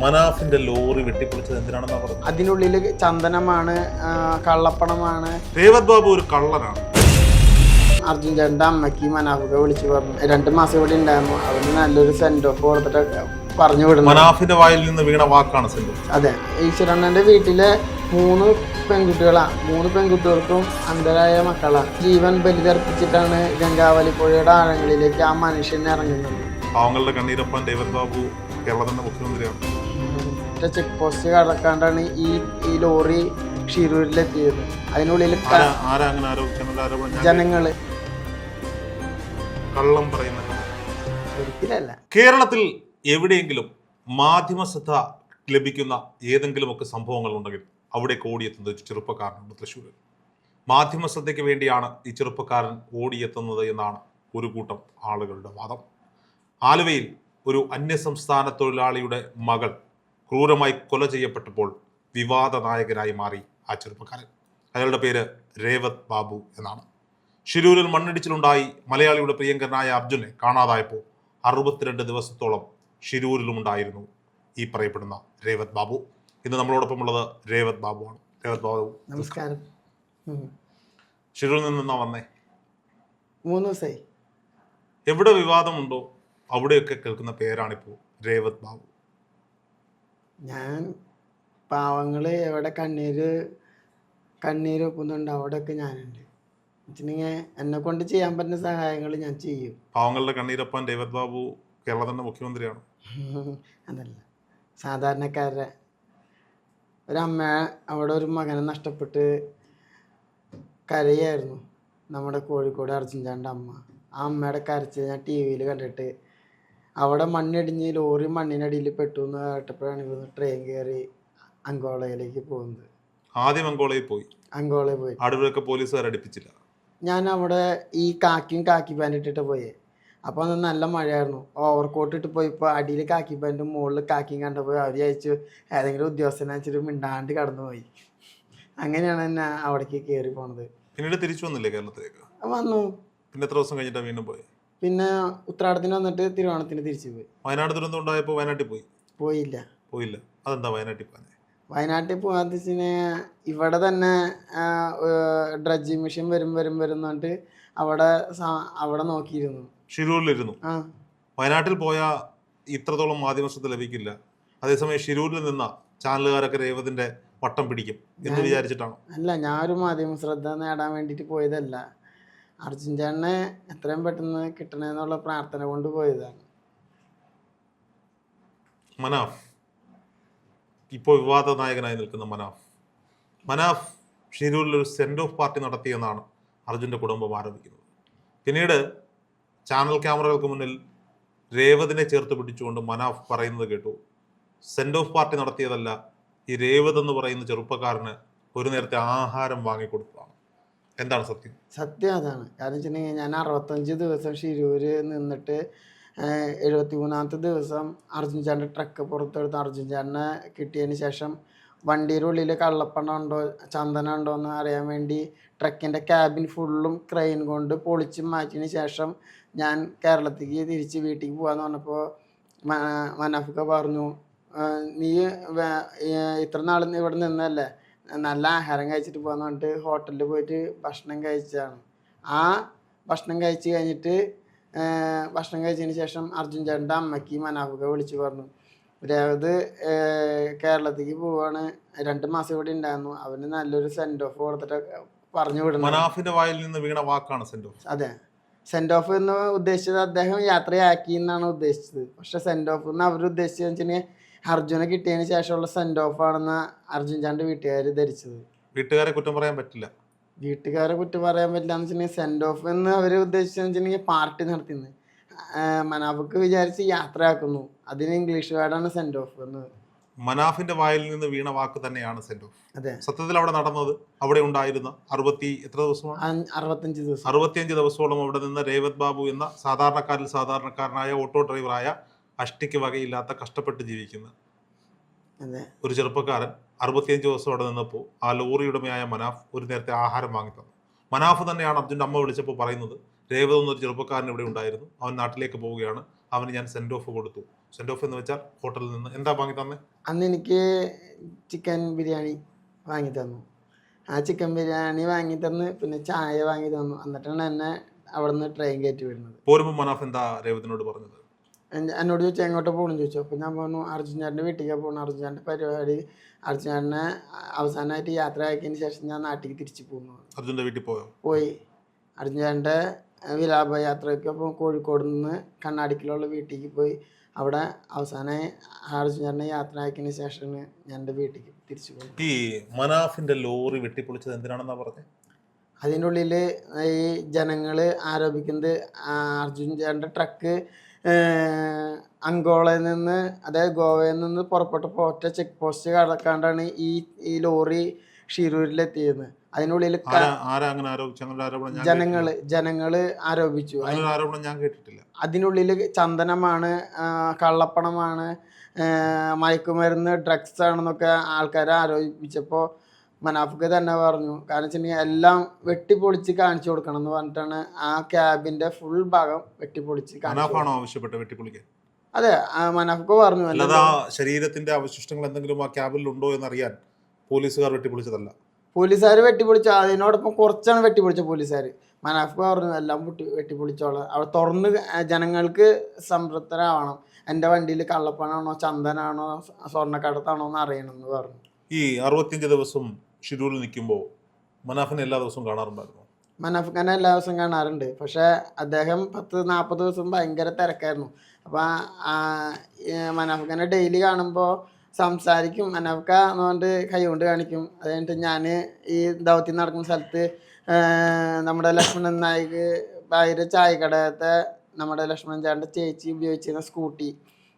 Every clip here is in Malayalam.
മനാഫിന്റെ ലോറി വെട്ടിപ്പൊളിച്ചത് എന്തിനാണെന്നാ പറഞ്ഞത്? അതിനുള്ളിൽ ചന്ദനമാണ്, കള്ളപ്പണമാണ്. രേവത് ബാബു ഒരു കള്ളനാണ്. അർജുൻ ചേട്ടൻ്റെ അമ്മയ്ക്ക് മനാഫൊക്കെ വിളിച്ചു പറഞ്ഞു 2 മാസം ഇവിടെ ഉണ്ടായിരുന്നു, അവന് നല്ലൊരു സെൻഡ് ഓഫ് കൊടുത്തിട്ട് പറഞ്ഞു വിടുന്നു. മനാഫിന്റെ വായിൽ നിന്ന് വീണ വാക്കാണ് സെൻഡ് ഓഫ്. അതെ, ഈശ്വരണ്ണന്റെ വീട്ടിലെ 3 പെൺകുട്ടികളാണ്. 3 പെൺകുട്ടികൾക്കും അന്ധരായ മക്കളാണ്. ജീവൻ ബലിതർപ്പിച്ചിട്ടാണ് ഗംഗാവലിപ്പുഴയുടെ ആഴങ്ങളിലേക്ക് ആ മനുഷ്യൻ ഇറങ്ങുന്നത്. പാവങ്ങളുടെ കണ്ണീരപ്പൻ രേവത് ബാബു കേരളത്തിന്റെ മുഖ്യമന്ത്രിയാണ്. ചെക്ക് പോസ്റ്റ് കടക്കാണ്ടാണ് ഈ ലോറി ഷിരൂരിലെത്തിയത്. അതിനുള്ളിൽ ജനങ്ങള് കള്ളം പറയുന്ന ഒരിക്കലല്ല. കേരളത്തിൽ എവിടെയെങ്കിലും മാധ്യമ ശ്രദ്ധ ലഭിക്കുന്ന ഏതെങ്കിലുമൊക്കെ സംഭവങ്ങൾ ഉണ്ടെങ്കിൽ അവിടെ ഓടിയെത്തുന്നത് ചെറുപ്പക്കാരനുണ്ട് തൃശ്ശൂരിൽ. മാധ്യമ ശ്രദ്ധയ്ക്ക് വേണ്ടിയാണ് ഈ ചെറുപ്പക്കാരൻ ഓടിയെത്തുന്നത് എന്നാണ് ഒരു കൂട്ടം ആളുകളുടെ വാദം. ആലുവയിൽ ഒരു അന്യസംസ്ഥാന തൊഴിലാളിയുടെ മകൾ ക്രൂരമായി കൊല ചെയ്യപ്പെട്ടപ്പോൾ വിവാദ നായകനായി മാറി ആ ചെറുപ്പക്കാരൻ. അയാളുടെ പേര് രേവത് ബാബു എന്നാണ്. ഷിരൂരിൽ മണ്ണിടിച്ചിലുണ്ടായി മലയാളിയുടെ പ്രിയങ്കരനായ അർജുനെ കാണാതായപ്പോൾ 62 ദിവസത്തോളം ഷിരൂരിലുമുണ്ടായിരുന്നു ഈ പറയപ്പെടുന്ന രേവത് ബാബു. ഇന്ന് നമ്മളോടൊപ്പം ഉള്ളത് രേവത് ബാബുവാണ്. രേവത് ബാബു നമസ്കാരം. ഷിരൂരിൽ നിന്നാ വന്നേ? 3 ദിവസമായി. എവിടെ വിവാദമുണ്ടോ അവിടെയൊക്കെ കേൾക്കുന്ന പേരാണിപ്പോൾ രേവത് ബാബു. ഞാൻ പാവങ്ങള് എവിടെ കണ്ണീര് ഒപ്പുന്നുണ്ട് അവിടെയൊക്കെ ഞാനുണ്ട്. വെച്ചിട്ടുണ്ടെങ്കിൽ എന്നെ കൊണ്ട് ചെയ്യാൻ പറ്റുന്ന സഹായങ്ങൾ ഞാൻ ചെയ്യും. പാവങ്ങളുടെ കണ്ണീരപ്പൻ രേവത് ബാബു കേരളത്തിന്റെ മുഖ്യമന്ത്രിയാണ്. അതല്ല, സാധാരണക്കാരുടെ ഒരമ്മ അവിടെ ഒരു മകനെ നഷ്ടപ്പെട്ട് കരയായിരുന്നു. നമ്മുടെ കോഴിക്കോട് അർജുൻ ചേട്ടൻ്റെ അമ്മ. ആ അമ്മയുടെ കരച്ചിൽ ഞാൻ ടി വിയിൽ കണ്ടിട്ട് അവിടെ മണ്ണിടിഞ്ഞ് ലോറി മണ്ണിനടിയിൽ പെട്ടു എന്ന് കേട്ടപ്പോഴാണ് ഇവിടുന്ന് ട്രെയിൻ കയറി അങ്കോളയിലേക്ക് പോകുന്നത്. ആദ്യം അങ്കോളയിൽ പോയി. അടൂരൊക്കെ പോലീസുകാർ അടുപ്പിച്ചില്ല. ഞാൻ അവിടെ ഈ കാക്കി പാൻറ് ഇട്ടിട്ട് പോയേ. അപ്പോൾ അന്ന് നല്ല മഴയായിരുന്നു. ഓവർകോട്ട് ഇട്ട് പോയപ്പോൾ അടിയിൽ കാക്കി പാൻറ്റും മുകളിൽ കാക്കിയും കണ്ടപ്പോൾ അവർ അയച്ചു ഏതെങ്കിലും ഉദ്യോഗസ്ഥനെ അയച്ചിട്ട് മിണ്ടാണ്ട് കടന്നുപോയി. അങ്ങനെയാണ് എന്നെ അവിടേക്ക് കയറി പോണത്. പിന്നീട് തിരിച്ചു വന്നില്ലേ കേരളത്തിലേക്ക്? വന്നു. പിന്നെ എത്ര ദിവസം കഴിഞ്ഞിട്ടാണ് വീണ്ടും പോയി? പിന്നെ ഉത്രാടത്തിന് വന്നിട്ട് തിരുവോണത്തിന് തിരിച്ചു പോയി. വയനാട് ദുരന്തം ഉണ്ടായപ്പോൾ വയനാട്ടിൽ പോയില്ല. അതെന്താ വയനാട്ടിൽ പോകാൻ? വയനാട്ടിൽ പോകാന്ന് വെച്ച് കഴിഞ്ഞാൽ ഇവിടെ തന്നെ ഡ്രഡ്ജിങ് മെഷീൻ വരും പറഞ്ഞിട്ട് അവിടെ നോക്കിയിരുന്നു. ഷിരൂരിലിരുന്നു. വയനാട്ടിൽ പോയാൽ ഇത്രത്തോളം മാധ്യമ ശ്രദ്ധ ലഭിക്കില്ല. അതേസമയം ഷിരൂരിൽ നിന്ന ചാനലുകാരൊക്കെ രേവതിന്റെ വട്ടം പിടിക്കും എന്ന് വിചാരിച്ചിട്ടാണോ? അല്ല, ഞാനൊരു മാധ്യമ ശ്രദ്ധ നേടാൻ വേണ്ടിയിട്ട് പോയതല്ല. അർജുൻ ചേട്ടനെ എത്രയും പെട്ടെന്ന് കിട്ടണമെന്നുള്ള പ്രാർത്ഥന കൊണ്ട് പോയതാണ്. മനാഫ് ഇപ്പോൾ വിവാദ നായകനായി നിൽക്കുന്ന മനാഫ് ഷിരൂരിൽ ഒരു സെൻഡ് ഓഫ് പാർട്ടി നടത്തിയെന്നാണ് അർജുൻ്റെ കുടുംബം ആരോപിക്കുന്നത്. പിന്നീട് ചാനൽ ക്യാമറകൾക്ക് മുന്നിൽ രേവതിനെ ചേർത്ത് പിടിച്ചുകൊണ്ട് മനാഫ് പറയുന്നത് കേട്ടു, സെൻഡ് ഓഫ് പാർട്ടി നടത്തിയതല്ല, ഈ രേവത് എന്ന് പറയുന്ന ചെറുപ്പക്കാരന് ഒരു നേരത്തെ ആഹാരം വാങ്ങിക്കൊടുത്തതാണ്. എന്താണ് സത്യം? സത്യം അതാണ്. കാരണം വെച്ചിട്ടുണ്ടെങ്കിൽ ഞാൻ 65 ദിവസം ഷിരൂര് നിന്നിട്ട് 73ാമത്തെ ദിവസം അർജുൻ ചേട്ടൻ്റെ ട്രക്ക് പുറത്തെടുത്ത് അർജുൻ ചേട്ടനെ കിട്ടിയതിന് ശേഷം വണ്ടിയുടെ ഉള്ളിൽ കള്ളപ്പണം ഉണ്ടോ ചന്ദനം ഉണ്ടോ എന്ന് അറിയാൻ വേണ്ടി ട്രക്കിൻ്റെ ക്യാബിൻ ഫുള്ളും ക്രെയിൻ കൊണ്ട് പൊളിച്ച് മാറ്റിയതിന് ശേഷം ഞാൻ കേരളത്തിലേക്ക് തിരിച്ച് വീട്ടിലേക്ക് പോകാമെന്ന് പറഞ്ഞപ്പോൾ മനാഫൊക്കെ പറഞ്ഞു, നീ ഇത്ര നാൾ ഇവിടെ നിന്നല്ലേ, നല്ല ആഹാരം കഴിച്ചിട്ട് പോകാന്ന് പറഞ്ഞിട്ട് ഹോട്ടലിൽ പോയിട്ട് ഭക്ഷണം കഴിച്ചതാണ്. ആ ഭക്ഷണം കഴിച്ചതിന് ശേഷം അർജുൻ ചേട്ടൻ്റെ അമ്മയ്ക്ക് മനാഫൊക്കെ വിളിച്ചു പറഞ്ഞു, രേവത് കേരളത്തിലേക്ക് പോവാണ്, 2 മാസം ഇവിടെ ഉണ്ടായിരുന്നു, അവന് നല്ലൊരു സെൻഡ് ഓഫ് കൊടുത്തിട്ട് പറഞ്ഞു വിടുന്നു. മനാഫിന്റെ വായിൽ നിന്ന് വീണ വാക്കാണ് സെൻഡ് ഓഫ്. അതെ, സെൻഡ് ഓഫ് എന്ന് ഉദ്ദേശിച്ചത് അദ്ദേഹം യാത്രയാക്കി എന്നാണ് ഉദ്ദേശിച്ചത്. പക്ഷെ സെൻഡ് ഓഫ് എന്ന് അവർ ഉദ്ദേശിച്ചതെന്ന് വെച്ചിട്ടുണ്ടെങ്കിൽ അർജുനെ കിട്ടിയതിന് ശേഷമുള്ള സെൻഡ് ഓഫ് ആണെന്ന് അർജുൻ ചാൻ്റെ വീട്ടുകാർ ധരിച്ചത്. വീട്ടുകാരെ കുറ്റം പറയാൻ പറ്റില്ല എന്ന് വെച്ചിട്ടുണ്ടെങ്കിൽ സെൻഡ് ഓഫ് എന്ന് അവർ ഉദ്ദേശിച്ചതെന്ന് വെച്ചിട്ടുണ്ടെങ്കിൽ പാർട്ടി നടത്തുന്നത്. മനാഫക്ക് വിചാരിച്ച് യാത്രയാക്കുന്നു, അതിന് ഇംഗ്ലീഷ് വേർഡാണ് സെൻഡ് ഓഫ് എന്ന്. മനാഫിന്റെ വായിൽ നിന്ന് വീണ വാക്ക് തന്നെയാണ് സെൻഡ് ഓഫ്. അതെ, സത്യത്തിൽ അവിടെ നടന്നത്, അവിടെ ഉണ്ടായിരുന്ന 65 ദിവസത്തോളം അവിടെ നിന്ന് രേവത് ബാബു എന്ന സാധാരണക്കാരനായ ഓട്ടോ ഡ്രൈവറായ അഷ്ടിക്ക് വകയില്ലാത്ത കഷ്ടപ്പെട്ട് ജീവിക്കുന്ന ഒരു ചെറുപ്പക്കാരൻ 65 ദിവസം അവിടെ നിന്നപ്പോൾ ആ ലോറി ഉടമയായ മനാഫ് ഒരു നേരത്തെ ആഹാരം വാങ്ങി തന്നു. മനാഫ് തന്നെയാണ് അർജുൻ്റെ അമ്മ വിളിച്ചപ്പോൾ പറയുന്നത്, രേവത് എന്നൊരു ചെറുപ്പക്കാരൻ ഇവിടെ ഉണ്ടായിരുന്നു, അവൻ നാട്ടിലേക്ക് പോവുകയാണ്, അവന് ഞാൻ സെൻഡ് ഓഫ് കൊടുത്തു, സെൻഡ് ഓഫ് എന്ന് വെച്ചാൽ ഹോട്ടലിൽ നിന്ന് എന്താ വാങ്ങി തന്നെ? അന്ന് എനിക്ക് ചിക്കൻ ബിരിയാണി വാങ്ങി തന്നു. ആ ചിക്കൻ ബിരിയാണി വാങ്ങി തന്ന് പിന്നെ ചായ വാങ്ങി തന്നു. എന്നിട്ടാണ് എന്നെ അവിടെ നിന്ന് ട്രെയിൻ കയറ്റി വിടുന്നത്. പോരുമ്പോൾ മനാഫ് എന്താ രേവതിനോട് പറഞ്ഞത്? എന്നോട് ചോദിച്ചു എങ്ങോട്ട് പോകണം ചോദിച്ചു. അപ്പോൾ ഞാൻ പറഞ്ഞു അർജുൻ ചേട്ടൻ്റെ വീട്ടിലേക്ക് പോകണം. അർജുൻ ചേട്ടൻ്റെ പരിപാടി അർജുൻ ചേട്ടനെ അവസാനമായിട്ട് യാത്ര ആക്കിയതിന് ശേഷം ഞാൻ നാട്ടിലേക്ക് തിരിച്ചു പോകുന്നു. അർജുൻ്റെ വീട്ടിൽ പോയി അർജുൻ ചേട്ടൻ്റെ വിലാപ യാത്രയ്ക്ക് അപ്പോൾ കോഴിക്കോട് നിന്ന് കണ്ണാടിക്കലുള്ള വീട്ടിലേക്ക് പോയി. അവിടെ അവസാനമായി അർജുൻ ചേട്ടനെ യാത്ര ആക്കിയതിന് ശേഷമാണ് ഞാൻ എൻ്റെ വീട്ടിലേക്ക് തിരിച്ചു പോകുന്നത്. ഈ മനാഫിന്റെ ലോറി വെട്ടിപ്പൊളിച്ചത് എന്തിനാണെന്നാ പറഞ്ഞത്? അതിൻ്റെ ഉള്ളിൽ ഈ ജനങ്ങൾ ആരോപിക്കുന്നത് അർജുൻ ചേട്ടൻ്റെ ട്രക്ക് അങ്കോളയിൽ നിന്ന് അതായത് ഗോവയിൽ നിന്ന് പുറപ്പെട്ടപ്പോൾ ഒറ്റ ചെക്ക് പോസ്റ്റ് കടക്കാണ്ടാണ് ഈ ലോറി ഷിരൂരിലെത്തിയത്. അതിനുള്ളിൽ ജനങ്ങള് ആരോപിച്ചു. ഞാൻ കേട്ടിട്ടില്ല. അതിനുള്ളിൽ ചന്ദനമാണ്, കള്ളപ്പണമാണ്, മയക്കുമരുന്ന്, ഡ്രഗ്സ് ആണെന്നൊക്കെ ആൾക്കാരെ ആരോപിച്ചപ്പോൾ മനാഫിക്ക് തന്നെ പറഞ്ഞു. കാരണം വെച്ചിട്ടുണ്ടെങ്കിൽ എല്ലാം വെട്ടിപ്പൊളിച്ച് കാണിച്ചു കൊടുക്കണം എന്ന് പറഞ്ഞിട്ടാണ് ആ ക്യാബിന്റെ ഫുൾ ഭാഗം വെട്ടിപ്പൊളിച്ച് വെട്ടിപ്പൊളിക്കാൻ. അതെ, മനാഫിക്ക് പറഞ്ഞു. അല്ലാതെ ശരീരത്തിന്റെ അവശിഷ്ടങ്ങൾ എന്തെങ്കിലും ആ ക്യാബിൽ ഉണ്ടോ എന്നറിയാൻ പോലീസുകാർ വെട്ടിപ്പൊളിച്ചതല്ല. പോലീസുകാർ വെട്ടിപ്പൊളിച്ചു. അതിനോടൊപ്പം കുറച്ചാണ് വെട്ടിപ്പൊളിച്ച പോലീസുകാർ. മനാഫിക്ക് പറഞ്ഞു എല്ലാം വെട്ടിപ്പൊളിച്ചോളാം, അവിടെ തുറന്ന് ജനങ്ങൾക്ക് സംതൃപ്തരാവണം. എൻ്റെ വണ്ടിയിൽ കള്ളപ്പണമാണോ ചന്ദനാണോ സ്വർണ്ണക്കടത്താണോ എന്ന് അറിയണമെന്ന് പറഞ്ഞു. ഈ 65 ദിവസം ഷിരൂരിൽ നിൽക്കുമ്പോൾ മനാഫിനെ എല്ലാ ദിവസവും കാണാറുണ്ടായിരുന്നു? മനാഫിനെ എല്ലാ ദിവസവും കാണാറുണ്ട്. പക്ഷേ അദ്ദേഹം 10-40 ദിവസം ഭയങ്കര തിരക്കായിരുന്നു. അപ്പോൾ മനാഫിനെ ഡെയിലി കാണുമ്പോൾ സംസാരിക്കും. മനാഫിക്ക എന്നുകൊണ്ട് കൈ കൊണ്ട് കാണിക്കും. അത് കഴിഞ്ഞിട്ട് ഞാൻ ഈ ദൗത്യം നടക്കുന്ന സ്ഥലത്ത് നമ്മുടെ ലക്ഷ്മണൻ നായിക് ഭാര്യ ചായക്കടയത്തെ നമ്മുടെ ലക്ഷ്മണൻ ചേട്ടൻ്റെ ചേച്ചി ഉപയോഗിച്ചിരുന്ന സ്കൂട്ടി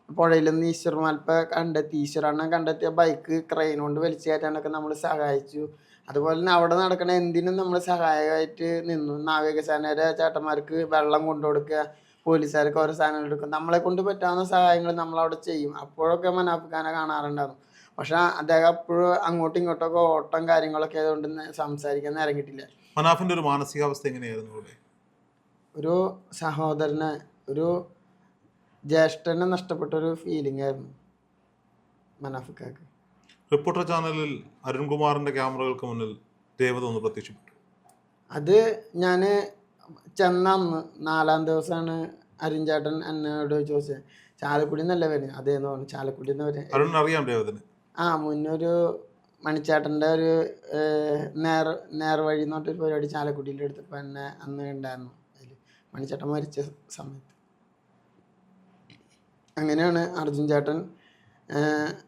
പുഴയിൽ നിന്ന് ഈശ്വരമാൽപ്പ കണ്ടെത്തി. ഈശ്വരണ്ണൻ കണ്ടെത്തിയ ബൈക്ക് ക്രെയിൻ കൊണ്ട് വലിച്ചു കയറ്റാനൊക്കെ നമ്മൾ സഹായിച്ചു. അതുപോലെ തന്നെ അവിടെ നടക്കണ എന്തിനും നമ്മൾ സഹായമായിട്ട് നിന്നു. നാവികസേനയുടെ ചേട്ടന്മാർക്ക് വെള്ളം കൊണ്ടുകൊടുക്കുക, പോലീസുകാർക്ക് ഓരോ സാധനങ്ങൾ എടുക്കുക, നമ്മളെ കൊണ്ട് പറ്റാവുന്ന സഹായങ്ങൾ നമ്മളവിടെ ചെയ്യും. അപ്പോഴൊക്കെ മനാഫിക്കാനെ കാണാറുണ്ടായിരുന്നു. പക്ഷെ അദ്ദേഹം അപ്പോഴും അങ്ങോട്ടും ഇങ്ങോട്ടൊക്കെ ഓട്ടം കാര്യങ്ങളൊക്കെ ആയതുകൊണ്ട് സംസാരിക്കാൻ ഇറങ്ങിയിട്ടില്ല. മനാഫിന്റെ ഒരു മാനസികാവസ്ഥ എങ്ങനെയായിരുന്നു? ഒരു സഹോദരനെ, ഒരു ജ്യേഷ്ഠനെ നഷ്ടപ്പെട്ടൊരു ഫീലിംഗ് ആയിരുന്നു മനാഫിക്കാക്ക്. റിപ്പോർട്ടർ ചാനലിൽ അരുൺകുമാറിന്റെ ക്യാമറകൾക്ക് മുന്നിൽ രേവതി ഒന്ന് പ്രത്യക്ഷപ്പെട്ടു. അത് ഞാൻ ചെന്നന്ന് 4-ാം ദിവസമാണ് അരുൺ ചേട്ടൻ എന്നോട് ചോദിച്ചത്. ചാലക്കുടി എന്നല്ല വരുന്നത്, അതേന്ന് പറഞ്ഞു. ചാലക്കുടി എന്ന് പറയുന്നത് അറിയാം രേവതിന്. മുന്നൊരു മണിച്ചേട്ടൻ്റെ ഒരു നേർവഴി എന്ന് പറഞ്ഞൊരു പരിപാടി ചാലക്കുടിയിൽ എടുത്തപ്പോൾ എന്നെ അന്ന് ഉണ്ടായിരുന്നു. അതിൽ മണിച്ചേട്ടൻ മരിച്ച സമയത്ത്. അങ്ങനെയാണ് അർജുൻ ചേട്ടൻ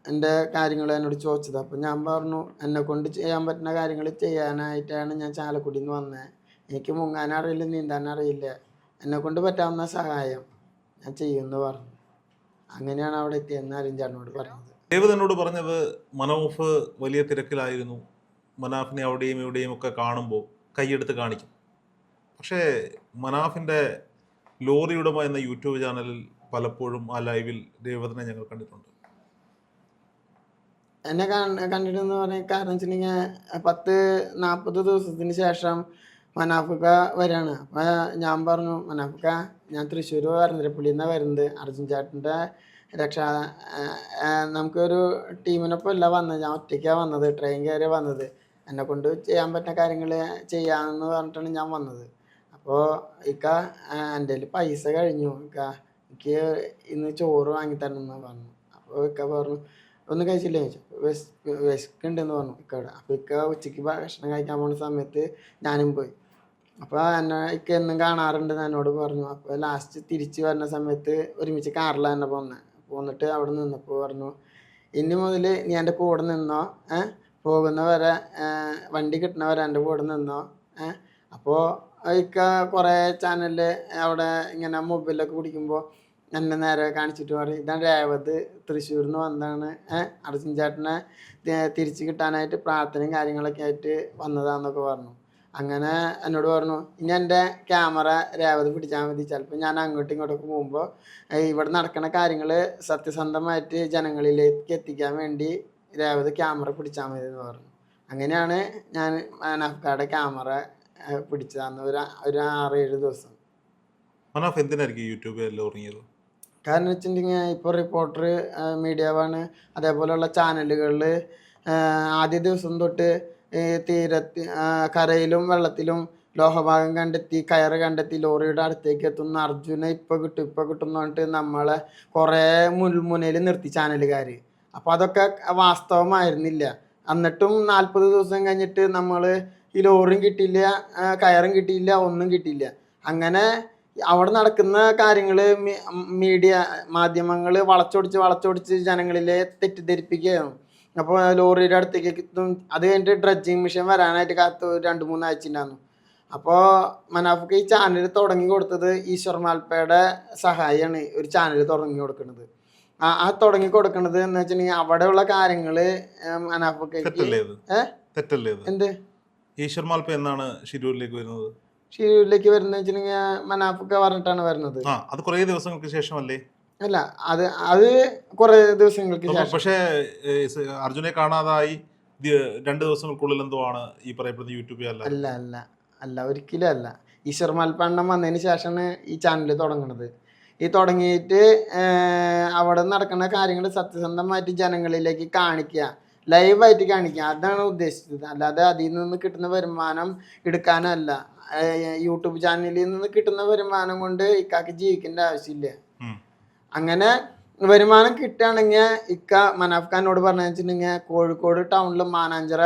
എൻ്റെ കാര്യങ്ങൾ എന്നോട് ചോദിച്ചത്. അപ്പം ഞാൻ പറഞ്ഞു എന്നെ കൊണ്ട് ചെയ്യാൻ പറ്റുന്ന കാര്യങ്ങൾ ചെയ്യാനായിട്ടാണ് ഞാൻ ചാലക്കുടിയിൽ നിന്ന് വന്നത്. എനിക്ക് മുങ്ങാനറിയില്ല, നീന്താനറിയില്ല, എന്നെ കൊണ്ട് പറ്റാവുന്ന സഹായം ഞാൻ ചെയ്യുമെന്ന് പറഞ്ഞു. അങ്ങനെയാണ് അവിടെ എത്തിയെന്ന് അരുൺ ചേട്ടനോട് പറഞ്ഞത്. രേവതി എന്നോട് പറഞ്ഞത് മനാഫ് വലിയ തിരക്കിലായിരുന്നു, മനാഫിനെ അവിടെയും ഇവിടെയും ഒക്കെ കാണുമ്പോൾ കൈയെടുത്ത് കാണിക്കും. പക്ഷേ മനാഫിൻ്റെ ലോറി ഉടമ എന്ന യൂട്യൂബ് ചാനലിൽ പലപ്പോഴും ആ ലൈവിൽ രേവതിനെ ഞങ്ങൾ കണ്ടിട്ടുണ്ട്. എന്നെ കണ്ടിട്ടെന്ന് പറഞ്ഞാൽ കാരണം വെച്ചിട്ടുണ്ടെങ്കിൽ 10-40 ദിവസത്തിന് ശേഷം മനാഫിക്ക വരികയാണ്. അപ്പം ഞാൻ പറഞ്ഞു മനാഫിക്ക ഞാൻ തൃശ്ശൂർ വരന്തരപ്പള്ളിയിൽ നിന്നാണ് വരുന്നത്. അർജുൻ ചേട്ടൻ്റെ നമുക്കൊരു ടീമിനൊപ്പം അല്ല വന്നത്, ഞാൻ ഒറ്റയ്ക്കാണ് വന്നത്, ട്രെയിൻ കയറി വന്നത്. എന്നെ കൊണ്ട് ചെയ്യാൻ പറ്റുന്ന കാര്യങ്ങൾ ചെയ്യാമെന്ന് പറഞ്ഞിട്ടാണ് ഞാൻ വന്നത്. അപ്പോൾ ഇക്ക എൻ്റെ കയ്യിൽ പൈസ കഴിഞ്ഞു, ഇക്ക എനിക്ക് ഇന്ന് ചോറ് വാങ്ങിത്തരണമെന്ന് പറഞ്ഞു. അപ്പോൾ ഇക്ക പറഞ്ഞു ഒന്നും കഴിച്ചില്ലേ ചോദിച്ചു. വിശക്കുണ്ടെന്ന് പറഞ്ഞു ഇക്കവിടെ. അപ്പോൾ ഇക്ക ഉച്ചയ്ക്ക് ഭക്ഷണം കഴിക്കാൻ പോകുന്ന സമയത്ത് ഞാനും പോയി. അപ്പോൾ ഇക്ക എന്നും കാണാറുണ്ടെന്ന് എന്നോട് പറഞ്ഞു. അപ്പോൾ ലാസ്റ്റ് തിരിച്ച് വരുന്ന സമയത്ത് ഒരുമിച്ച് കാറിലാണ് എന്നെ പോന്നിട്ട് അവിടെ നിന്നപ്പോൾ പറഞ്ഞു ഇനി മുതൽ നീ എൻ്റെ കൂടെ നിന്നോ, പോകുന്നവരെ വണ്ടി കിട്ടുന്നവരെ എൻ്റെ കൂടെ നിന്നോ. അപ്പോൾ ഇക്ക കുറേ ചാനലിൽ അവിടെ ഇങ്ങനെ മൊബൈലൊക്കെ പിടിക്കുമ്പോൾ എന്നെ നേരെ കാണിച്ചിട്ട് പറയും ഇതാണ് രേവതി തൃശ്ശൂരിൽ നിന്ന് വന്നതാണ്, അർജുൻ ചേട്ടനെ തിരിച്ച് കിട്ടാനായിട്ട് പ്രാർത്ഥനയും കാര്യങ്ങളൊക്കെ ആയിട്ട് വന്നതാന്നൊക്കെ പറഞ്ഞു. അങ്ങനെ എന്നോട് പറഞ്ഞു ഇനി എൻ്റെ ക്യാമറ രേവതി പിടിച്ചാൽ മതി, ചിലപ്പോൾ ഞാൻ അങ്ങോട്ടും ഇങ്ങോട്ടൊക്കെ പോകുമ്പോൾ ഇവിടെ നടക്കുന്ന കാര്യങ്ങൾ സത്യസന്ധമായിട്ട് ജനങ്ങളിലേക്ക് എത്തിക്കാൻ വേണ്ടി രേവതി ക്യാമറ പിടിച്ചാൽ മതി എന്ന് പറഞ്ഞു. അങ്ങനെയാണ് ഞാൻ മനാഫിക്കയുടെ ക്യാമറ പിടിച്ചതെന്ന് ഒരു 6-7 ദിവസം. മനാഫ് എന്തിനായിരിക്കും യൂട്യൂബിൽ എല്ലാം ഉറങ്ങിയത്? കാരണം വെച്ചിട്ടുണ്ടെങ്കിൽ ഇപ്പോൾ റിപ്പോർട്ടർ, മീഡിയ വൺ അതേപോലെയുള്ള ചാനലുകളിൽ ആദ്യ ദിവസം തൊട്ട് തീരത്ത് കരയിലും വെള്ളത്തിലും ലോഹഭാഗം കണ്ടെത്തി, കയറ് കണ്ടെത്തി ലോറിയുടെ അടുത്തേക്ക് എത്തുന്ന അർജുനെ ഇപ്പോൾ കിട്ടും എന്ന് പറഞ്ഞിട്ട് നമ്മളെ കുറേ മുൻമുനയിൽ നിർത്തി ചാനലുകാർ. അപ്പോൾ അതൊക്കെ വാസ്തവമായിരുന്നില്ല. എന്നിട്ടും 40 ദിവസം കഴിഞ്ഞിട്ട് നമ്മൾ ഈ ലോറിയും കിട്ടിയില്ല, കയറും കിട്ടിയില്ല, ഒന്നും കിട്ടിയില്ല. അങ്ങനെ അവിടെ നടക്കുന്ന കാര്യങ്ങൾ മീഡിയ മാധ്യമങ്ങൾ വളച്ചൊടിച്ച് ജനങ്ങളിലെ തെറ്റിദ്ധരിപ്പിക്കുകയാണ്. അപ്പോൾ ലോറിയുടെ അടുത്തേക്ക് എത്തും. അത് കഴിഞ്ഞിട്ട് ഡ്രഡ്ജിങ് മെഷീൻ വരാനായിട്ട് കാത്ത് 2-3 ആഴ്ച ഉണ്ടായിരുന്നു. അപ്പോൾ മനാഫ്ക്ക് ഈ ചാനൽ തുടങ്ങി കൊടുത്തത് ഈശ്വർ മാൽപ്പയുടെ സഹായിയാണ് ഒരു ചാനൽ തുടങ്ങി കൊടുക്കുന്നത്. ആ തുടങ്ങി കൊടുക്കുന്നത് എന്ന് വെച്ചിട്ടുണ്ടെങ്കിൽ അവിടെയുള്ള കാര്യങ്ങൾ മനാഫ്ക്ക് എന്ത് ഈശ്വർ മാൽപ്പ എന്നാണ് ഷിരൂരിലേക്ക് വരുന്നത്? ഷിരൂരിലേക്ക് വരുന്നത് വെച്ചിട്ടുണ്ടെങ്കിൽ മനാഫ്ക്ക് പറഞ്ഞിട്ടാണ് വരുന്നത്. അത് കുറേ ദിവസങ്ങൾക്ക് ശേഷമല്ലേ? അല്ല, അത് കുറെ ദിവസങ്ങൾക്ക് ശേഷം. പക്ഷേ അർജുനെ കാണാതായി 2 ദിവസങ്ങൾക്കുള്ളിൽ എന്തോ ആണ് ഈ പറയപ്പെടുന്ന യൂട്യൂബ് അല്ല ഒരിക്കലും അല്ല. ഈശ്വർ മാൽപ്പണ്ണം വന്നതിന് ശേഷമാണ് ഈ ചാനൽ തുടങ്ങുന്നത്. ഈ തുടങ്ങിയിട്ട് അവിടെ നടക്കുന്ന കാര്യങ്ങൾ സത്യസന്ധമായിട്ട് ജനങ്ങളിലേക്ക് കാണിക്കുക, ലൈവായിട്ട് കാണിക്കുക, അതാണ് ഉദ്ദേശിച്ചത്. അല്ലാതെ അതിൽ നിന്ന് കിട്ടുന്ന വരുമാനം എടുക്കാനല്ല. യൂട്യൂബ് ചാനലിൽ നിന്ന് കിട്ടുന്ന വരുമാനം കൊണ്ട് ഇക്കാക്ക് ജീവിക്കേണ്ട ആവശ്യമില്ല. അങ്ങനെ വരുമാനം കിട്ടുകയാണെങ്കിൽ ഇക്ക മനാഫ് ഖാനോട് പറഞ്ഞു വെച്ചിട്ടുണ്ടെങ്കിൽ കോഴിക്കോട് ടൗണിൽ മാനാഞ്ചിറ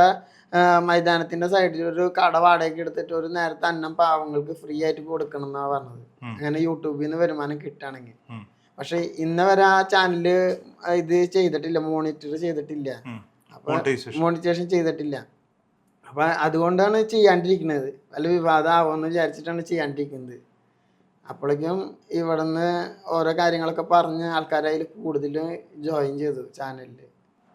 മൈതാനത്തിന്റെ സൈഡിൽ ഒരു കട വാടകയ്ക്ക് എടുത്തിട്ട് ഒരു നേരത്തെ അന്നം പാവങ്ങൾക്ക് ഫ്രീ ആയിട്ട് കൊടുക്കണം എന്നാണ് പറഞ്ഞത്. അങ്ങനെ യൂട്യൂബിൽ നിന്ന് വരുമാനം കിട്ടുകയാണെങ്കിൽ. പക്ഷെ ഇന്ന് വരെ ആ ചാനല് ഇത് ചെയ്തിട്ടില്ല, മോണിറ്റർ ചെയ്തിട്ടില്ല, മോണിറ്റൈസേഷൻ ചെയ്തിട്ടില്ല. അപ്പൊ അതുകൊണ്ടാണ് ചെയ്യാണ്ടിരിക്കുന്നത്. വല്ല വിവാദമാവുമെന്ന് വിചാരിച്ചിട്ടാണ് ചെയ്യാണ്ടിരിക്കുന്നത്. അപ്പോഴേക്കും ഇവിടുന്ന് ഓരോ കാര്യങ്ങളൊക്കെ പറഞ്ഞ് ആൾക്കാരതിൽ കൂടുതൽ ജോയിൻ ചെയ്തു ചാനലിൽ.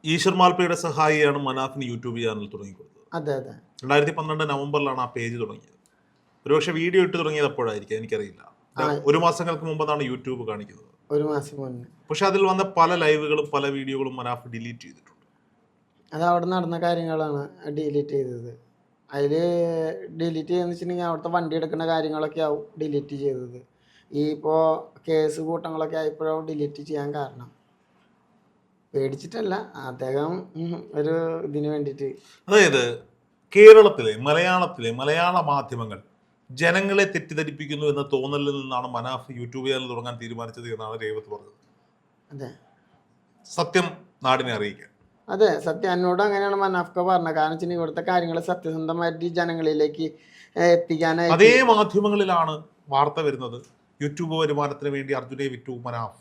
ഈശ്വർ മാൽപ്പയുടെ സഹായിയാണ് മനാഫിന് യൂട്യൂബ് ചാനൽ തുടങ്ങിക്കൊടുത്തത്. അതെ. 2012 നവംബറിലാണ് ആ പേജ് തുടങ്ങിയത്. ഒരുപക്ഷെ വീഡിയോ ഇട്ട് തുടങ്ങിയത് അപ്പോഴായിരിക്കും, എനിക്കറിയില്ല. 1 മാസങ്ങൾക്ക് മുമ്പതാണ് യൂട്യൂബ് കാണിക്കുന്നത്. 1 മാസം മുന്നേ. പക്ഷെ അതിൽ വന്ന പല ലൈവുകളും പല വീഡിയോകളും മനാഫ് ഡിലീറ്റ് ചെയ്തിട്ടുണ്ട്. അത് അവിടെ നടന്ന കാര്യങ്ങളാണ് ഡിലീറ്റ് ചെയ്തത്. അതിൽ ഡിലീറ്റ് ചെയ്യുന്ന വെച്ചിട്ടുണ്ടെങ്കിൽ അവിടുത്തെ വണ്ടി എടുക്കുന്ന കാര്യങ്ങളൊക്കെ ആവും ഡിലീറ്റ് ചെയ്തത്. ഈ ഇപ്പോൾ കേസ് കൂട്ടങ്ങളൊക്കെ ആയപ്പോഴും ഡിലീറ്റ് ചെയ്യാൻ കാരണം. പേടിച്ചിട്ടല്ല, അദ്ദേഹം ഒരു ഇതിന് വേണ്ടിയിട്ട്. അതായത് കേരളത്തിലെ മലയാള മാധ്യമങ്ങൾ ജനങ്ങളെ തെറ്റിദ്ധരിപ്പിക്കുന്നു എന്ന തോന്നലിൽ നിന്നാണ് മനാഫ് യൂട്യൂബ് ചാനൽ തുടങ്ങാൻ തീരുമാനിച്ചത് എന്നാണ് രേവത്ത് പറഞ്ഞത്. അതെ, സത്യം നാടിനെ അറിയിക്കാൻ. അതെ, സത്യം എന്നോട് അങ്ങനെയാണ് മനാഫ്ക പറഞ്ഞത്. കാരണം വെച്ചാൽ ഇവിടുത്തെ കാര്യങ്ങൾ സത്യസന്ധമായിട്ട് ജനങ്ങളിലേക്ക് എത്തിക്കാനായി അതേ മാധ്യമങ്ങളിലാണ് വാർത്ത വരുന്നത്. യൂട്യൂബ് വരുമാനത്തിന് വേണ്ടി അർജുനെ വിറ്റു മനാഫ്.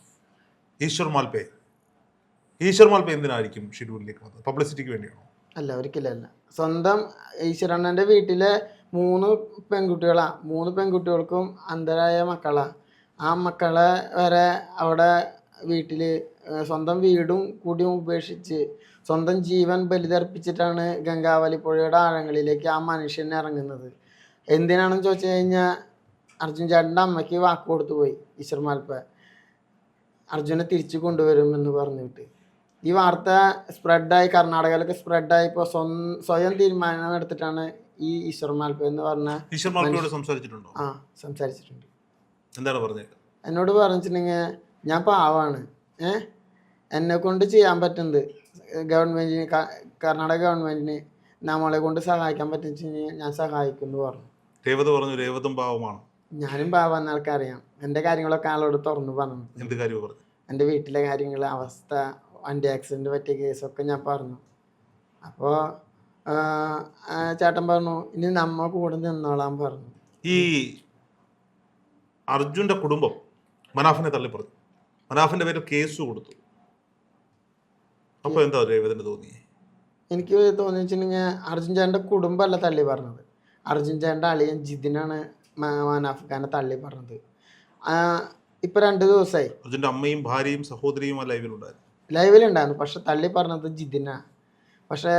ഈശ്വർ മാൽപ്പ എന്തിനായിരിക്കും ഷെഡ്യൂളിലേക്ക് വന്നത്? പബ്ലിസിറ്റിക്ക് വേണ്ടിയാണോ? അല്ല, ഒരിക്കലല്ല. സ്വന്തം ഈശ്വരണ്ണൻ്റെ വീട്ടിലെ 3 പെൺകുട്ടികളാണ്. 3 പെൺകുട്ടികൾക്കും അന്ധരായ മക്കളാണ്. ആ മക്കളെ വരെ അവിടെ വീട്ടിൽ സ്വന്തം വീടും കൂടിയും ഉപേക്ഷിച്ച് സ്വന്തം ജീവൻ ബലിതർപ്പിച്ചിട്ടാണ് ഗംഗാവലി പുഴയുടെ ആഴങ്ങളിലേക്ക് ആ മനുഷ്യൻ ഇറങ്ങുന്നത്. എന്തിനാണെന്ന് ചോദിച്ചു കഴിഞ്ഞാൽ അർജുൻ ചേട്ടൻ്റെ അമ്മയ്ക്ക് വാക്ക് കൊടുത്തു പോയി ഈശ്വർ മാൽപ്പ, അർജുനെ തിരിച്ചു കൊണ്ടുവരുമെന്ന് പറഞ്ഞിട്ട്. ഈ വാർത്ത സ്പ്രെഡായി, കർണാടകയിലൊക്കെ സ്പ്രെഡായിപ്പോൾ സ്വയം തീരുമാനം എടുത്തിട്ടാണ് ഈ ഈശ്വർ മാൽപ്പ എന്ന് പറഞ്ഞ സംസാരിച്ചിട്ടുണ്ടോ? സംസാരിച്ചിട്ടുണ്ട്. എന്താണ് പറഞ്ഞത്? എന്നോട് പറഞ്ഞിട്ടുണ്ടെങ്കിൽ ഞാൻ പാവാണ്, എന്നെ കൊണ്ട് ചെയ്യാൻ പറ്റുന്നത് ഗവൺമെൻറ്റിന്, കർണാടക ഗവൺമെൻറ്റിന് നമ്മളെ കൊണ്ട് സഹായിക്കാൻ പറ്റുന്ന ഞാൻ സഹായിക്കുന്നു പറഞ്ഞു. രേവതും പാവമാണ്. ഞാനും പാവാന്ന് ആൾക്കറിയാം. എൻ്റെ കാര്യങ്ങളൊക്കെ ആളോട് തുറന്നു പറഞ്ഞു. എന്ത് കാര്യം പറഞ്ഞു? എൻ്റെ വീട്ടിലെ കാര്യങ്ങൾ, അവസ്ഥ, വണ്ടി ആക്സിഡൻറ്റ് പറ്റിയ കേസൊക്കെ ഞാൻ പറഞ്ഞു. അപ്പോൾ ചേട്ടൻ പറഞ്ഞു ഇനി നമ്മ കൂടെ നിന്നോളാൻ പറഞ്ഞു. ഈ അർജുൻ്റെ കുടുംബം മനാഫിനെ തള്ളി പറഞ്ഞു, മനാഫിൻ്റെ പേരിൽ കേസ് കൊടുത്തു. അപ്പോൾ എന്താ രേവതിന് തോന്നി? എനിക്ക് തോന്നി വെച്ചിട്ടുണ്ടെങ്കിൽ അർജുൻ ചേട്ടൻ്റെ കുടുംബമല്ല തള്ളി പറഞ്ഞത്, അർജുൻ ചേട്ടൻ്റെ അളിയൻ ജിതിനാണ് മനാഫ് ഖാനെ തള്ളി പറഞ്ഞത്. ഇപ്പം 2 ദിവസമായി അർജുൻ്റെ അമ്മയും ഭാര്യയും സഹോദരിയും ആ ലൈവിലുണ്ടായിരുന്നു. പക്ഷെ തള്ളി പറഞ്ഞത് ജിതിനാണ്. പക്ഷേ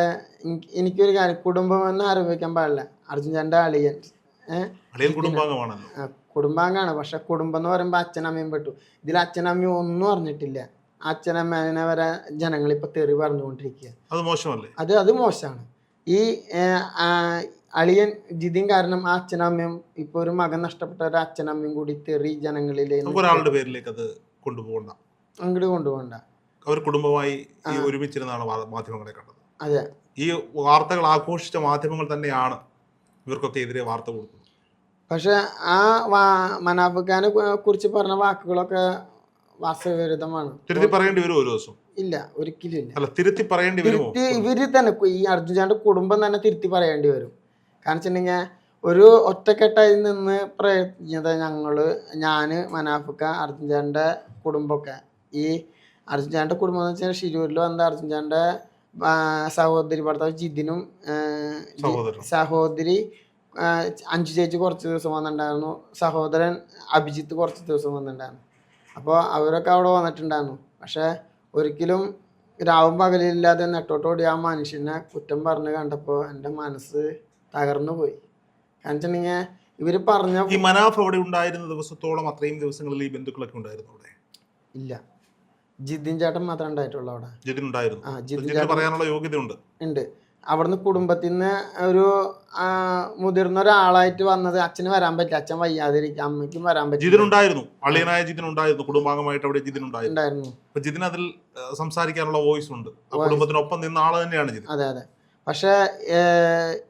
എനിക്കൊരു കാര്യം, കുടുംബം എന്ന് ആരോപിക്കാൻ പാടില്ല. അർജുൻ ചേട്ടൻ്റെ അളിയൻ കുടുംബാംഗമാണ്. പക്ഷെ കുടുംബം എന്ന് പറയുമ്പോൾ അച്ഛനമ്മയും പെട്ടു. ഇതിൽ അച്ഛനമ്മയും ഒന്നും അറിഞ്ഞിട്ടില്ല. അച്ഛനമ്മേനെ വരെ ജനങ്ങളിപ്പോൾ തെറി പറഞ്ഞുകൊണ്ടിരിക്കുക. അത് മോശമാണ്. ഈ അളിയൻ ജിതിൻ കാരണം ആ അച്ഛനമ്മയും ഇപ്പോൾ ഒരു മകൻ നഷ്ടപ്പെട്ട ഒരു അച്ഛനമ്മയും കൂടി തെറി ജനങ്ങളിലെ ഒരാളുടെ പേരിലേക്ക് അത് കൊണ്ടുപോകണ്ട, അങ്ങോട്ട് കൊണ്ടുപോകണ്ട. അവർ കുടുംബമായി ഈ ഒരുമിച്ചിരുന്നാണ് മാധ്യമങ്ങളെ കണ്ടത്. അതെ, ഈ വാർത്തകൾ ആഘോഷിച്ച മാധ്യമങ്ങൾ തന്നെയാണ് ഇവർക്കൊക്കെ എതിരെ വാർത്ത കൊടുക്കുന്നത്. പക്ഷെ ആ മനാഫ്ഖാനെ കുറിച്ച് പറഞ്ഞ വാക്കുകളൊക്കെ വാസ്തവവിരുദ്ധമാണ്. തിരുത്തി പറയേണ്ടി വരും ഒരു ദിവസം? ഇല്ല, ഒരിക്കലും ഇല്ല. അല്ല, തിരുത്തി പറയേണ്ടി വരുമോ? ഇവര് തന്നെ, ഈ അർജുൻ ചാന്റെ കുടുംബം തന്നെ തിരുത്തി പറയേണ്ടി വരും. കാരണം വെച്ചിട്ടുണ്ടെങ്കിൽ ഒരു ഒറ്റക്കെട്ടായി നിന്ന് പ്രയത്നിച്ചത് ഞാന് മനാഫ്ഖ, അർജുൻ ചാന്റെ കുടുംബമൊക്കെ. ഈ അർജുൻ ചാന്റെ കുടുംബം എന്ന് വെച്ചാൽ ഷിരൂരിൽ വന്ന അർജുൻ ചാന്റെ സഹോദരി ഭർത്താവ് ജിതിനും സഹോദരി അഞ്ചു ചേച്ചി കുറച്ച് ദിവസം വന്നിട്ടുണ്ടായിരുന്നു, സഹോദരൻ അഭിജിത്ത് കുറച്ച് ദിവസം വന്നിട്ടുണ്ടായിരുന്നു. അപ്പോൾ അവരൊക്കെ അവിടെ വന്നിട്ടുണ്ടായിരുന്നു. പക്ഷെ ഒരിക്കലും രാവും പകലില്ലാതെ നെട്ടോട്ടോടി ആ മനുഷ്യനെ കുറ്റം പറഞ്ഞ് കണ്ടപ്പോൾ എൻ്റെ മനസ്സ് തകർന്നു പോയി. കാരണം വെച്ചിട്ടുണ്ടെങ്കിൽ ഇവര് പറഞ്ഞ ഈ മനാഫ് അവിടെ ഉണ്ടായിരുന്ന ദിവസത്തോളം അത്രയും ദിവസങ്ങളിൽ ഈ ബന്ധുക്കളൊക്കെ ഉണ്ടായിരുന്നു അവിടെ? ഇല്ല, ജിതിൻ ചേട്ടൻ മാത്രമേ ഉണ്ടായിട്ടുള്ളൂ അവിടെ. ജിതിൻ ഉണ്ടായിരുന്നു. ജിതിൻ പറയാനുള്ള യോഗ്യത ഉണ്ട്. അവിടുന്ന് കുടുംബത്തിൽ നിന്ന് ഒരു മുതിർന്ന ഒരാളായിട്ട് വന്നത്. അച്ഛന് വരാൻ പറ്റില്ല, അച്ഛൻ വയ്യാതിരിക്കും, അമ്മയ്ക്കും വരാൻ പറ്റില്ല. ജിതിൻ ഉണ്ടായിരുന്നു, അളിയനായ ജിതിൻ ഉണ്ടായിരുന്നു, കുടുംബാംഗമായിട്ട് അവിടെ ജിതിൻ ഉണ്ടായിരുന്നു. ജിതിൻ അതിൽ സംസാരിക്കാനുള്ള വോയിസ് ഉണ്ട്, കുടുംബത്തിനൊപ്പം നിന്ന ആള് തന്നെയാണ് ജിതിൻ. അതെ അതെ. പക്ഷെ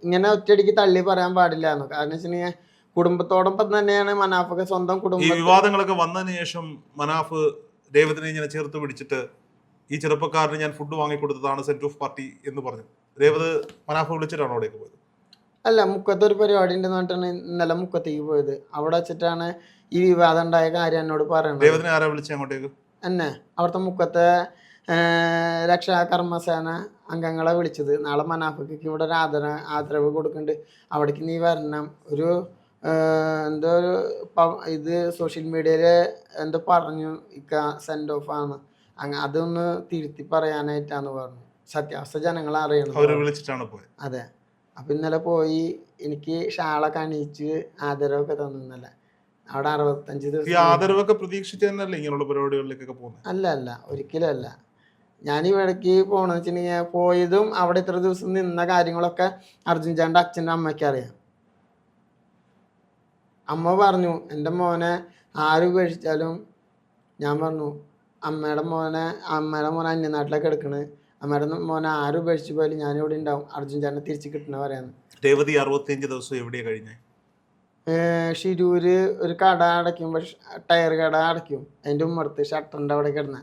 ഇങ്ങനെ ഒറ്റയടിക്ക് തള്ളി പറയാൻ പാടില്ലായിരുന്നു. കാരണം വെച്ചിട്ടുണ്ടെങ്കിൽ കുടുംബത്തോടൊപ്പം തന്നെയാണ് മനാഫൊക്കെ സ്വന്തം കുടുംബം. ഈ വിവാദങ്ങളൊക്കെ വന്നതിന് ശേഷം മനാഫ് രേവതിനെ ഇങ്ങനെ ചേർത്ത് പിടിച്ചിട്ട് ഈ ചെറുപ്പക്കാരന് ഞാൻ ഫുഡ് വാങ്ങിക്കൊടുത്തതാണ് സെന്റ് ഓഫ് പാർട്ടി എന്ന് പറഞ്ഞു. രേവത് മനാഫ് വിളിച്ചിട്ടാണോ അവിടേക്ക് പോയത്? അല്ല, മുക്കത്ത് ഒരു പരിപാടി ഉണ്ടെന്ന് പറഞ്ഞിട്ടാണ് ഇന്നലെ മുക്കത്തേക്ക് പോയത്. അവിടെ വെച്ചിട്ടാണ് ഈ വിവാദം ഉണ്ടായ കാര്യം എന്നോട് പറയുന്നത്. രേവതിനെ ആരാ വിളിച്ചത് അങ്ങോട്ടേക്ക്? എന്നെ അവിടുത്തെ മുക്കത്തെ രക്ഷാകർമ്മസേന അംഗങ്ങളെ വിളിച്ചത്. നാളെ മനാഫക്ക് ഇവിടെ ഒരു ആദരവ് കൊടുക്കുന്നുണ്ട്, അവിടേക്ക് നീ വരണം. ഒരു എന്തോ ഒരു ഇത് സോഷ്യൽ മീഡിയയിൽ എന്തോ പറഞ്ഞു, ഇക്ക സെൻഡ് ഓഫ് ആണ്, അതൊന്ന് തിരുത്തി പറയാനായിട്ടാന്ന് പറഞ്ഞു. സത്യാവസ്ഥ ജനങ്ങളെ അറിയണം. അതെ. അപ്പൊ ഇന്നലെ പോയി എനിക്ക് ഷാളൊക്കെ അണിയിച്ച് ആദരവൊക്കെ തന്നു ഇന്നലെ. അവിടെ 65 ദിവസം ആദരവൊക്കെ പ്രതീക്ഷിച്ച് തന്നെയല്ലേ ഇങ്ങനെയുള്ള പരിപാടികളിലേക്കൊക്കെ പോകുന്നത്? അല്ല, ഒരിക്കലും അല്ല. ഞാൻ ഇവിടേക്ക് പോകണമെന്ന് വെച്ചിട്ടുണ്ടെങ്കിൽ പോയതും അവിടെ ഇത്ര ദിവസം നിന്ന കാര്യങ്ങളൊക്കെ അർജുൻ ചാന്റെ അച്ഛൻ്റെ അമ്മയ്ക്ക് അറിയാം. അമ്മ പറഞ്ഞു, എൻ്റെ മോനെ ആര് ഉപേക്ഷിച്ചാലും, ഞാൻ പറഞ്ഞു അമ്മയുടെ മോനെ അന്യനാട്ടിലേക്ക് എടുക്കണ്, അമ്മയുടെ മോനെ ആര് ഉപേക്ഷിച്ച് പോയാലും ഞാനിവിടെ ഉണ്ടാവും, അർജുൻ ചാനെ തിരിച്ച് കിട്ടണ പറയാന്ന്. രേവതി 65 ദിവസം എവിടെയാ കഴിഞ്ഞേ? ഷിരൂര് ഒരു കട അടയ്ക്കുമ്പോൾ ടയർ കട അടയ്ക്കും, അതിൻ്റെ ഉമ്മർത്ത് ഷട്ടറിൻ്റെ അവിടെ കിടന്ന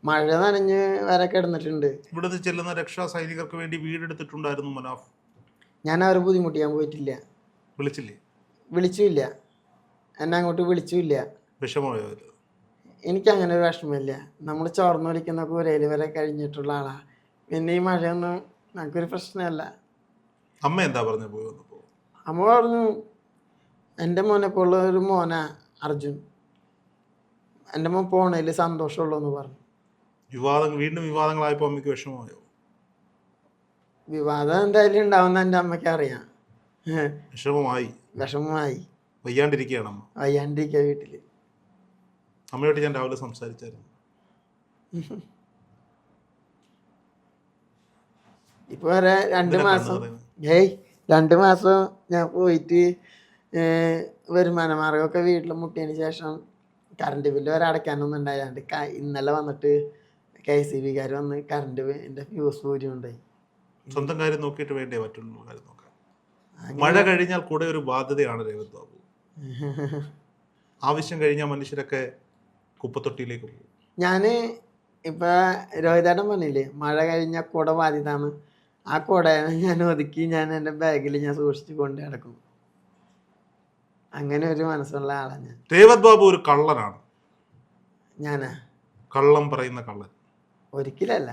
മഴ നനഞ്ഞ് വരെ കിടന്നിട്ടുണ്ട്. ഇവിടുന്ന് ചെല്ലുന്ന രക്ഷാ സൈനികർക്ക് വേണ്ടി വീടെടുത്തിട്ടുണ്ടായിരുന്നു മനാഫ്. ഞാൻ അവരെ ബുദ്ധിമുട്ടിയാൻ പോയിട്ടില്ല. വിളിച്ചില്ല, എന്നെ അങ്ങോട്ട് വിളിച്ചില്ല. വിഷമമായോ? എനിക്കങ്ങനെ ഒരു വിഷമമില്ല. നമ്മൾ ചോർന്ന് വിളിക്കുന്ന കൂരയിൽ വരെ കഴിഞ്ഞിട്ടുള്ള ആളാ. പിന്നെ ഈ മഴയൊന്നും ഞങ്ങൾക്കൊരു പ്രശ്നമല്ല. അമ്മ എന്താ പറഞ്ഞു പോയി വന്നപ്പോൾ? അമ്മ പറഞ്ഞു, എൻ്റെ മോനെ പോലുള്ള ഒരു മോനാ അർജുൻ, എൻ്റെ മോൻ പോണതിൽ സന്തോഷമുള്ളൂ എന്ന് പറഞ്ഞു. വീണ്ടും വിവാദങ്ങളായപ്പോൾ അമ്മയ്ക്ക് വിഷമമായോ? വിവാദം എന്തായാലും ഉണ്ടാവുന്ന എൻ്റെ അമ്മയ്ക്ക് അറിയാം. വിഷമമായി. വയ്യാണ്ടിരിക്കുകയാണ് അമ്മ. വയ്യാണ്ടിരിക്കുക വീട്ടില്. അമ്മയോട്ട് ഞാൻ രാവിലെ സംസാരിച്ചായിരുന്നു. ഇപ്പൊ വരെ 2 മാസം 2 മാസം ഞാൻ പോയിട്ട് വരുമാന മാർഗമൊക്കെ വീട്ടിൽ മുട്ടിയതിന് ശേഷം കറണ്ട് ബില്ല് വരെ അടയ്ക്കാനൊന്നും ഉണ്ടായാണ്ട് ഇന്നലെ വന്നിട്ട് KCB-കാർ വന്ന് കറണ്ട് എൻ്റെ ഫ്യൂസ് പൂരി ഉണ്ടായി. സ്വന്തം കാര്യം നോക്കിയിട്ട് വേണ്ടേ മറ്റുള്ള കാര്യം നോക്കാൻ? മഴ കഴിഞ്ഞാൽ കൂടെ ഒരു ബാധ്യതയാണ് രേവത് ബാബു. ആവശ്യം കഴിഞ്ഞാൽ മനുഷ്യരൊക്കെ കുപ്പത്തൊട്ടിയിലേക്ക് പോകും. ഞാൻ ഇപ്പൊ രോഹിതേട്ടൻ പറഞ്ഞില്ലേ, മഴ കഴിഞ്ഞാൽ കൂടെ ബാധ്യതാണ്. ആ കൂടെ ഞാൻ ഒതുക്കി ഞാൻ എൻ്റെ ബാഗിൽ ഞാൻ സൂക്ഷിച്ച് കൊണ്ട് കിടക്കും. അങ്ങനെ ഒരു മനസ്സുള്ള ആളാണ് ഞാൻ. രേവത് ബാബു ഒരു കള്ളനാണ്. ഞാനാ? കള്ളം പറയുന്ന കള്ളൻ? ഒരിക്കലല്ല.